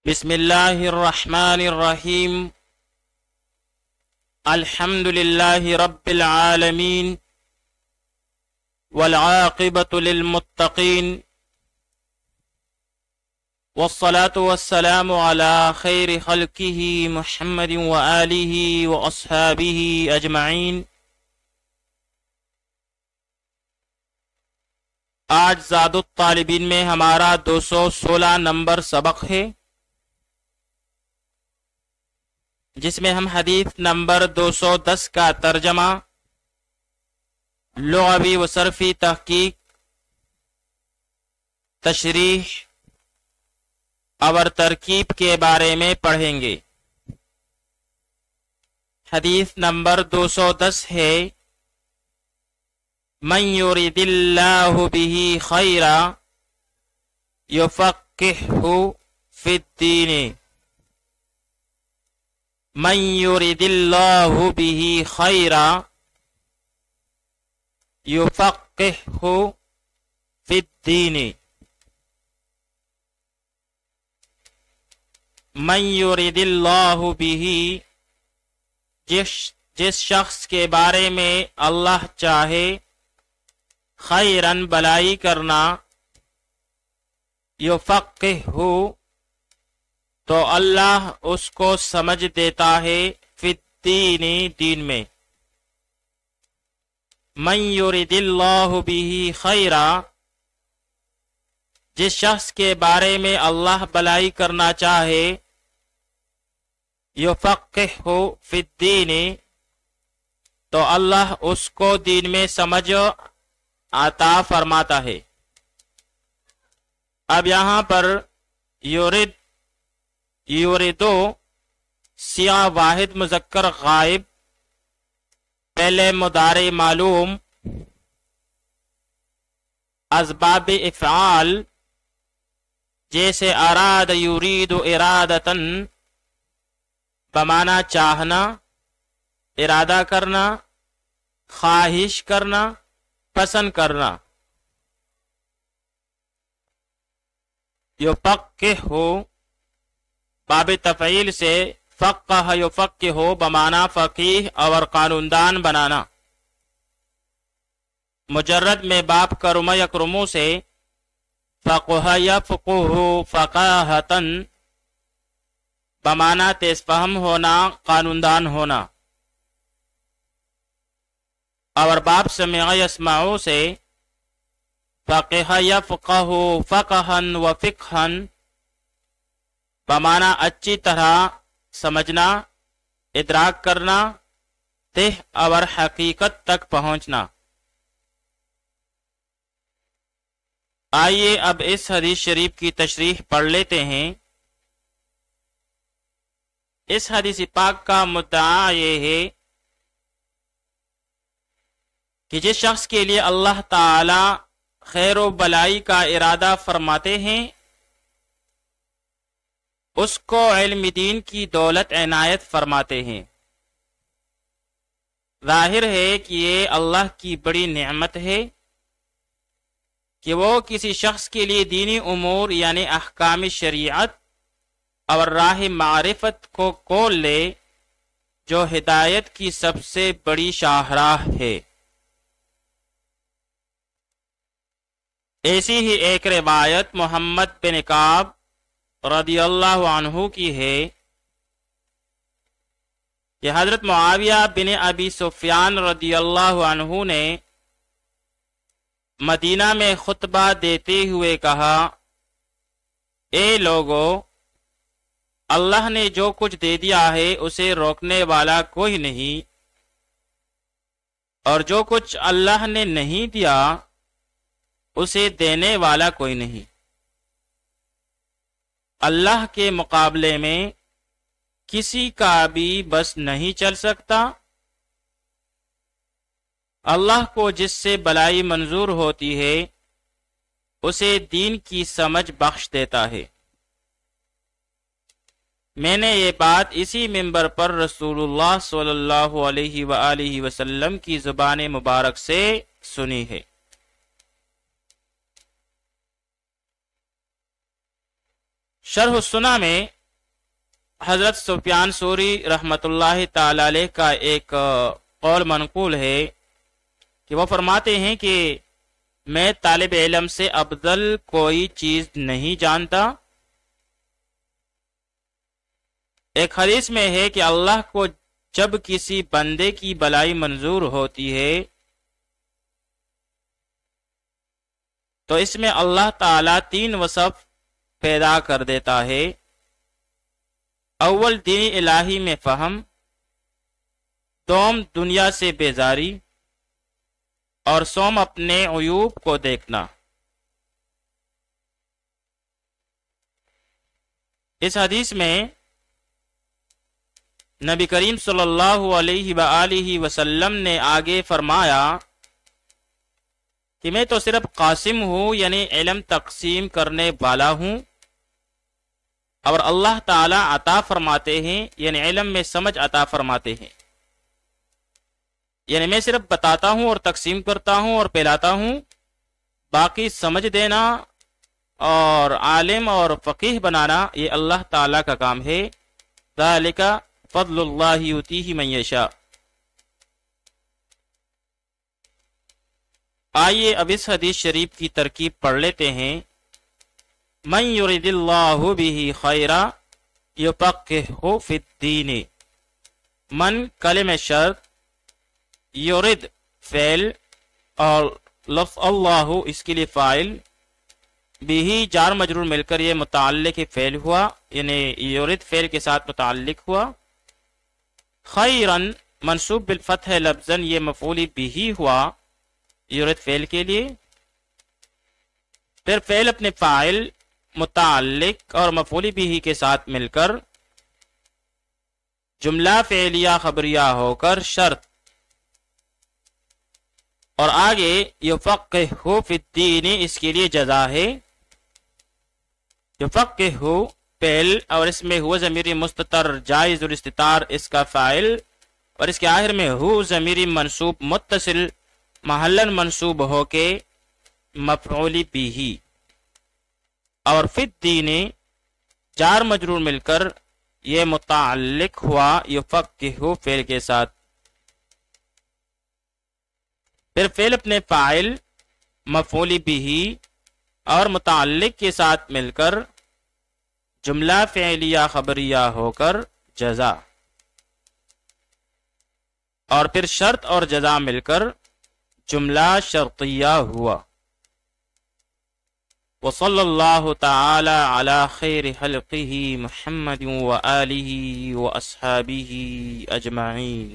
بسم اللہ الرحمن الرحیم الحمد للہ رب العالمین والعاقبۃ للمتقین والصلاة والسلام على خیر خلقہ محمد وآلہ واصحابہ اجمعین۔ آج زاد الطالبین میں ہمارا 216 نمبر سبق ہے، جس میں ہم حدیث نمبر 210 کا ترجمہ، لغوی و صرفی تحقیق، تشریح اور ترکیب کے بارے میں پڑھیں گے۔ حدیث نمبر 210 ہے، من یرید اللہ بہ خیرا یفقہہ فی الدین۔ من یرید اللہ بہ خیرا یفقہہ فی الدین۔ من یرید اللہ بہ، جس شخص کے بارے میں اللہ چاہے خیرن بلائی کرنا، یفقہہ تو اللہ اس کو سمجھ دیتا ہے، فی الدین دین میں۔ من یرید اللہ بہ خیرا، جس شخص کے بارے میں اللہ بلائی کرنا چاہے، یفقہہ فی الدین تو اللہ اس کو دین میں سمجھ عطا فرماتا ہے۔ اب یہاں پر یوردو سیغہ واحد مذکر غائب، پہلے مضارع معلوم، اسباب افعال جیسے اراد یرید ارادتن بمعنی چاہنا، ارادہ کرنا، خواہش کرنا، پسند کرنا۔ یفقہہ باب تفعیل سے فقہ یفقہہ بمعنی فقیہ اور قانون دان بنانا۔ مجرد میں باب کرم یکرمو سے فقہ یفقہ فقاہتن بمعنی تیز فہم ہونا، قانون دان ہونا۔ اور باب سمع یسمعو سے فقہ یفقہ فقہن و فقہن بمعنی اچھی طرح سمجھنا، ادراک کرنا، تہ اور حقیقت تک پہنچنا۔ آئیے اب اس حدیث شریف کی تشریح پڑھ لیتے ہیں۔ اس حدیث پاک کا مدعا یہ ہے کہ جس شخص کے لیے اللہ تعالی خیر و بلائی کا ارادہ فرماتے ہیں، اس کو علم دین کی دولت عنایت فرماتے ہیں۔ ظاہر ہے کہ یہ اللہ کی بڑی نعمت ہے کہ وہ کسی شخص کے لیے دینی امور یعنی احکام شریعت اور راہ معرفت کو کھول لے، جو ہدایت کی سب سے بڑی شاہراہ ہے۔ ایسی ہی ایک روایت محمد بن کعب رضی اللہ عنہ کی ہے کہ حضرت معاویہ بن ابی سفیان رضی اللہ عنہ نے مدینہ میں خطبہ دیتے ہوئے کہا، اے لوگو، اللہ نے جو کچھ دے دیا ہے اسے روکنے والا کوئی نہیں، اور جو کچھ اللہ نے نہیں دیا اسے دینے والا کوئی نہیں۔ اللہ کے مقابلے میں کسی کا بھی بس نہیں چل سکتا۔ اللہ کو جس سے بلائی منظور ہوتی ہے اسے دین کی سمجھ بخش دیتا ہے۔ میں نے یہ بات اسی منبر پر رسول اللہ صلی اللہ علیہ وآلہ وسلم کی زبان مبارک سے سنی ہے۔ شرح السنہ میں حضرت سفیان ثوری رحمۃ اللہ تعالی علیہ کا ایک قول منقول ہے کہ وہ فرماتے ہیں کہ میں طالب علم سے افضل کوئی چیز نہیں جانتا۔ ایک حدیث میں ہے کہ اللہ کو جب کسی بندے کی بلائی منظور ہوتی ہے تو اس میں اللہ تعالیٰ 3 وصف پیدا کر دیتا ہے۔ اول دین الہی میں فہم، دوم دنیا سے بیزاری، اور سوم اپنے عیوب کو دیکھنا۔ اس حدیث میں نبی کریم صلی اللہ علیہ وآلہ وسلم نے آگے فرمایا کہ میں تو صرف قاسم ہوں، یعنی علم تقسیم کرنے والا ہوں، اور اللہ تعالی عطا فرماتے ہیں، یعنی علم میں سمجھ عطا فرماتے ہیں۔ یعنی میں صرف بتاتا ہوں اور تقسیم کرتا ہوں اور پھیلاتا ہوں، باقی سمجھ دینا اور عالم اور فقیہ بنانا یہ اللہ تعالیٰ کا کام ہے۔ ذالک فضل اللہ یؤتیہ من یشاء۔ آئیے اب اس حدیث شریف کی ترکیب پڑھ لیتے ہیں۔ من یرد اللہ بہ خیرا یفقہہ فی الدین۔ من کلمہ شرط، یرد فعل، اور لفظ اللہ اس کے لیے فاعل، بھی جار مجرور مل کر یہ متعلق فعل ہوا، یعنی یرد فعل کے ساتھ متعلق ہوا۔ خیرن منصوب بالفتح لفظاً، یہ مفعول بھی ہوا یرد فعل کے لیے۔ پھر فعل اپنے فاعل، متعلق اور مفعول بھی کے ساتھ مل کر جملہ فعلیہ خبریہ ہو کر شرط، اور آگے یفقہہ فی الدین اس کے لیے جزا ہے۔ یفقہہ فعل اور اس میں ہو ضمیر مستتر جائز الاستتار اس کا فاعل، اور اس کے آخر میں ہو ضمیر منصوب متصل محلاً منصوب ہو کے مفعول بھی، اور فی الدین جار مجرور مل کر یہ متعلق ہوا یفقہہ فعل کے ساتھ۔ پھر فعل اپنے فاعل، مفعول بھی اور متعلق کے ساتھ مل کر جملہ فعلیہ خبریہ ہو کر جزا، اور پھر شرط اور جزا مل کر جملہ شرطیہ ہوا۔ وصلی اللہ تعالی علی خیر خلقہ محمد وآلہ واصحابہ اجمعین۔